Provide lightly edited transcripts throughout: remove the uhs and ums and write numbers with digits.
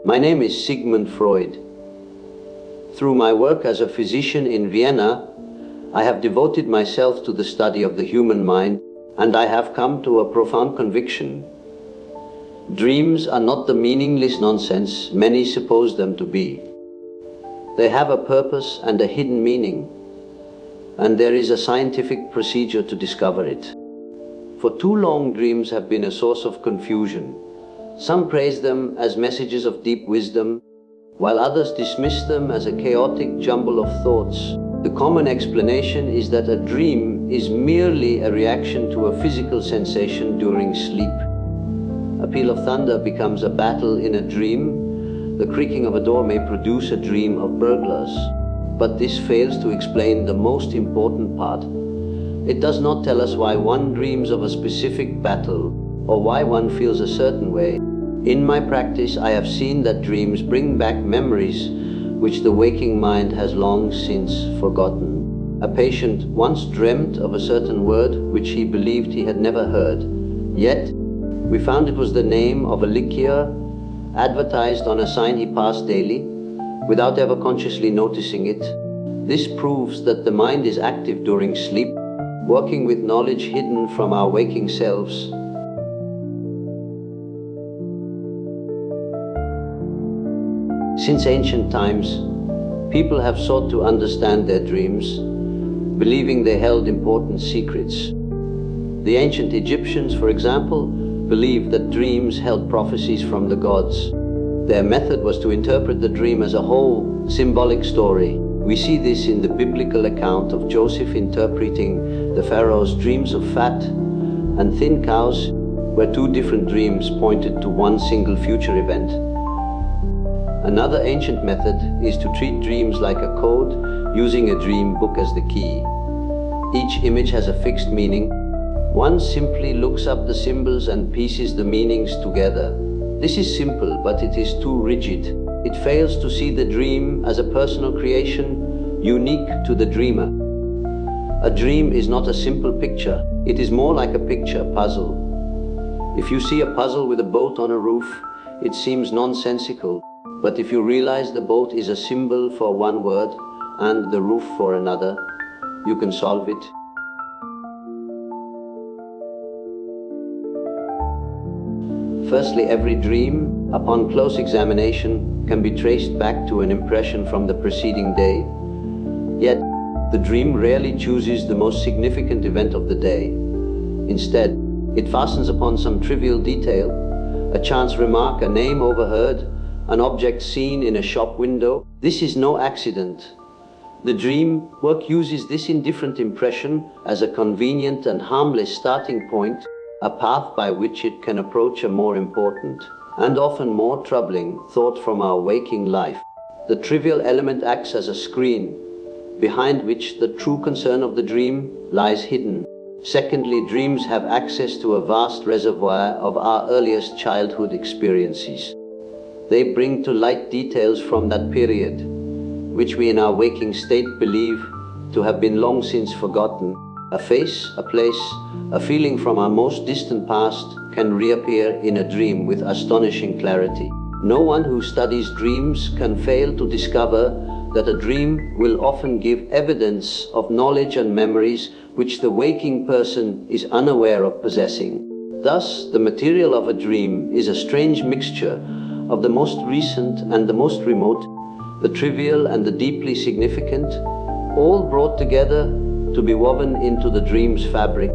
My name is Sigmund Freud. Through my work as a physician in Vienna, I have devoted myself to the study of the human mind, and I have come to a profound conviction. Dreams are not the meaningless nonsense many suppose them to be. They have a purpose and a hidden meaning, and there is a scientific procedure to discover it. For too long, dreams have been a source of confusion. Some praise them as messages of deep wisdom, while others dismiss them as a chaotic jumble of thoughts. The common explanation is that a dream is merely a reaction to a physical sensation during sleep. A peal of thunder becomes a battle in a dream. The creaking of a door may produce a dream of burglars. But this fails to explain the most important part. It does not tell us why one dreams of a specific battle, or why one feels a certain way. In my practice, I have seen that dreams bring back memories which the waking mind has long since forgotten. A patient once dreamt of a certain word which he believed he had never heard. Yet, we found it was the name of a liqueur advertised on a sign he passed daily, without ever consciously noticing it. This proves that the mind is active during sleep, working with knowledge hidden from our waking selves. Since ancient times, people have sought to understand their dreams, believing they held important secrets. The ancient Egyptians, for example, believed that dreams held prophecies from the gods. Their method was to interpret the dream as a whole, symbolic story. We see this in the biblical account of Joseph interpreting the Pharaoh's dreams of fat and thin cows, where two different dreams pointed to one single future event. Another ancient method is to treat dreams like a code, using a dream book as the key. Each image has a fixed meaning. One simply looks up the symbols and pieces the meanings together. This is simple, but it is too rigid. It fails to see the dream as a personal creation, unique to the dreamer. A dream is not a simple picture. It is more like a picture puzzle. If you see a puzzle with a boat on a roof, it seems nonsensical. But if you realize the boat is a symbol for one word and the roof for another, you can solve it. Firstly, every dream, upon close examination, can be traced back to an impression from the preceding day. Yet, the dream rarely chooses the most significant event of the day. Instead, it fastens upon some trivial detail, a chance remark, a name overheard, an object seen in a shop window. This is no accident. The dream work uses this indifferent impression as a convenient and harmless starting point, a path by which it can approach a more important and often more troubling thought from our waking life. The trivial element acts as a screen, behind which the true concern of the dream lies hidden. Secondly, dreams have access to a vast reservoir of our earliest childhood experiences. They bring to light details from that period, which we in our waking state believe to have been long since forgotten. A face, a place, a feeling from our most distant past can reappear in a dream with astonishing clarity. No one who studies dreams can fail to discover that a dream will often give evidence of knowledge and memories which the waking person is unaware of possessing. Thus, the material of a dream is a strange mixture of the most recent and the most remote, the trivial and the deeply significant, all brought together to be woven into the dream's fabric.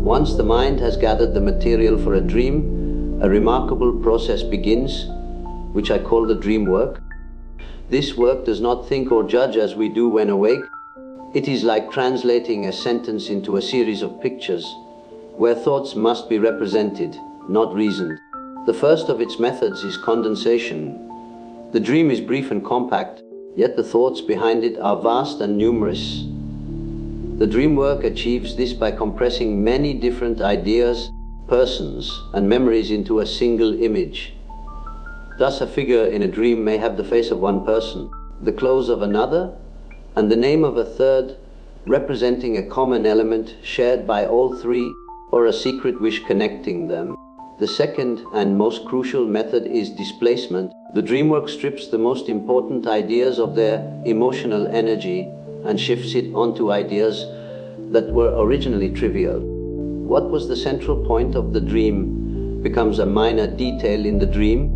Once the mind has gathered the material for a dream, a remarkable process begins, which I call the dream work. This work does not think or judge as we do when awake. It is like translating a sentence into a series of pictures, where thoughts must be represented, not reasoned. The first of its methods is condensation. The dream is brief and compact, yet the thoughts behind it are vast and numerous. The dream work achieves this by compressing many different ideas, persons, and memories into a single image. Thus, a figure in a dream may have the face of one person, the clothes of another, and the name of a third, representing a common element shared by all three, or a secret wish connecting them. The second and most crucial method is displacement. The dream work strips the most important ideas of their emotional energy and shifts it onto ideas that were originally trivial. What was the central point of the dream becomes a minor detail in the dream,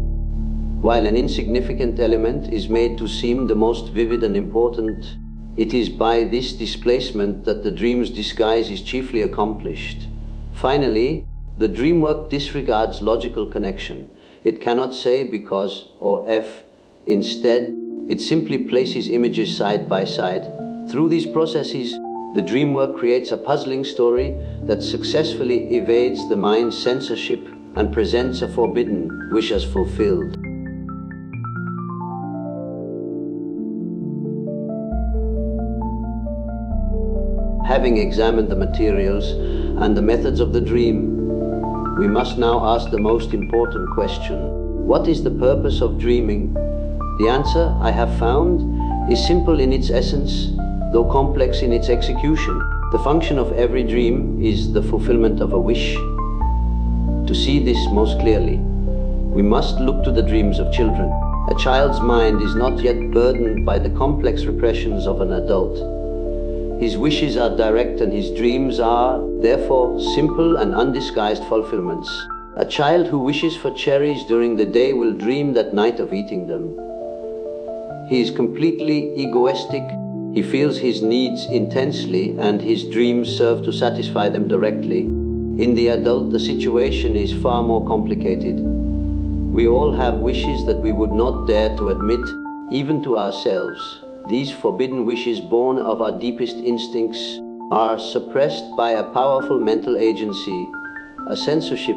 while an insignificant element is made to seem the most vivid and important. It is by this displacement that the dream's disguise is chiefly accomplished. Finally, the dream work disregards logical connection. It cannot say because or if. Instead, it simply places images side by side. Through these processes, the dream work creates a puzzling story that successfully evades the mind's censorship and presents a forbidden wish as fulfilled. Having examined the materials and the methods of the dream, we must now ask the most important question. What is the purpose of dreaming? The answer I have found is simple in its essence, though complex in its execution. The function of every dream is the fulfillment of a wish. To see this most clearly, we must look to the dreams of children. A child's mind is not yet burdened by the complex repressions of an adult. His wishes are direct and his dreams are, therefore, simple and undisguised fulfillments. A child who wishes for cherries during the day will dream that night of eating them. He is completely egoistic. He feels his needs intensely and his dreams serve to satisfy them directly. In the adult, the situation is far more complicated. We all have wishes that we would not dare to admit, even to ourselves. These forbidden wishes, born of our deepest instincts, are suppressed by a powerful mental agency, a censorship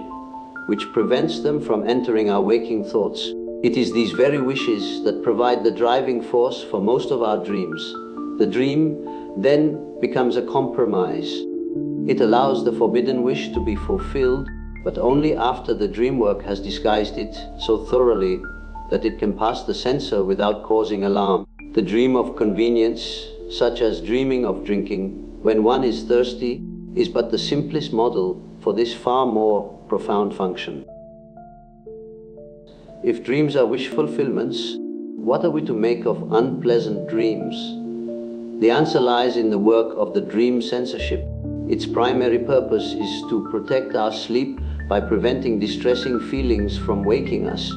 which prevents them from entering our waking thoughts. It is these very wishes that provide the driving force for most of our dreams. The dream then becomes a compromise. It allows the forbidden wish to be fulfilled, but only after the dream work has disguised it so thoroughly that it can pass the censor without causing alarm. The dream of convenience, such as dreaming of drinking when one is thirsty, is but the simplest model for this far more profound function. If dreams are wish fulfillments, what are we to make of unpleasant dreams? The answer lies in the work of the dream censorship. Its primary purpose is to protect our sleep by preventing distressing feelings from waking us.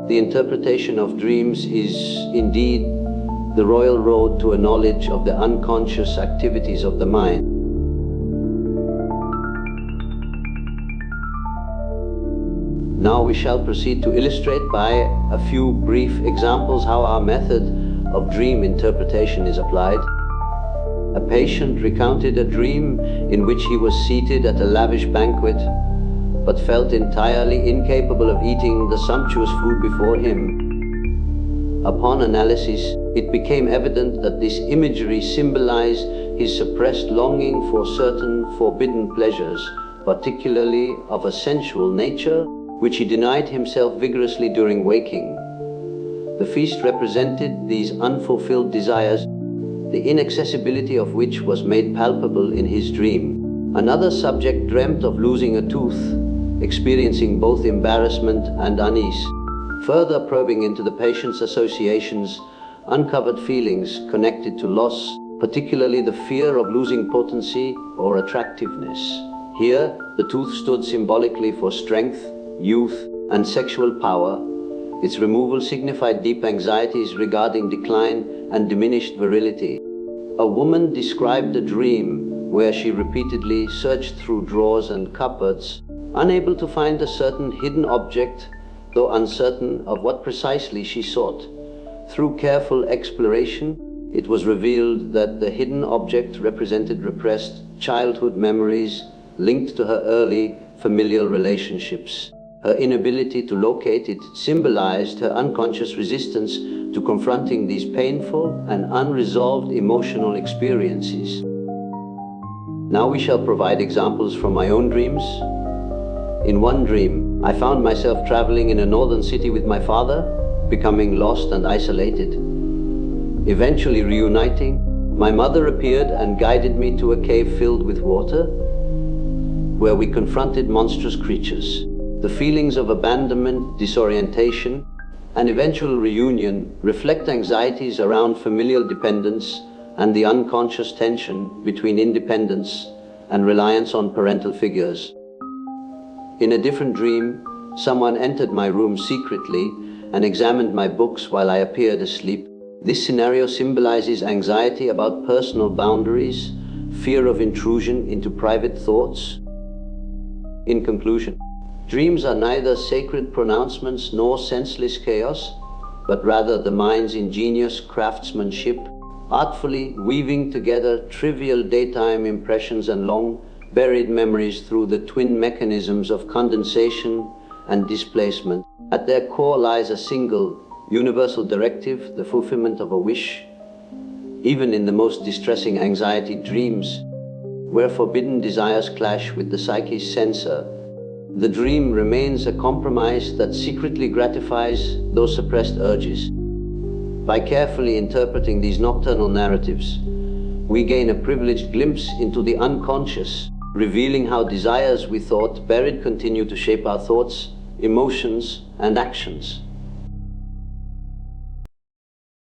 The interpretation of dreams is indeed the royal road to a knowledge of the unconscious activities of the mind. Now we shall proceed to illustrate by a few brief examples how our method of dream interpretation is applied. A patient recounted a dream in which he was seated at a lavish banquet, but felt entirely incapable of eating the sumptuous food before him. Upon analysis, it became evident that this imagery symbolized his suppressed longing for certain forbidden pleasures, particularly of a sensual nature, which he denied himself vigorously during waking. The feast represented these unfulfilled desires, the inaccessibility of which was made palpable in his dream. Another subject dreamt of losing a tooth, experiencing both embarrassment and unease. Further probing into the patient's associations uncovered feelings connected to loss, particularly the fear of losing potency or attractiveness. Here, the tooth stood symbolically for strength, youth, and sexual power. Its removal signified deep anxieties regarding decline and diminished virility. A woman described a dream where she repeatedly searched through drawers and cupboards, unable to find a certain hidden object, though uncertain of what precisely she sought. Through careful exploration, it was revealed that the hidden object represented repressed childhood memories linked to her early familial relationships. Her inability to locate it symbolized her unconscious resistance to confronting these painful and unresolved emotional experiences. Now we shall provide examples from my own dreams. In one dream, I found myself traveling in a northern city with my father, becoming lost and isolated. Eventually reuniting, My mother appeared and guided me to a cave filled with water, where we confronted monstrous creatures. The feelings of abandonment, disorientation, and eventual reunion reflect anxieties around familial dependence and the unconscious tension between independence and reliance on parental figures. In a different dream, someone entered my room secretly and examined my books while I appeared asleep. This scenario symbolizes anxiety about personal boundaries, fear of intrusion into private thoughts. In conclusion, dreams are neither sacred pronouncements nor senseless chaos, but rather the mind's ingenious craftsmanship, artfully weaving together trivial daytime impressions and long-buried memories through the twin mechanisms of condensation and displacement. At their core lies a single, universal directive, the fulfillment of a wish. Even in the most distressing anxiety dreams, where forbidden desires clash with the psyche's censor, the dream remains a compromise that secretly gratifies those suppressed urges. By carefully interpreting these nocturnal narratives, we gain a privileged glimpse into the unconscious, revealing how desires we thought buried continue to shape our thoughts, emotions, and actions.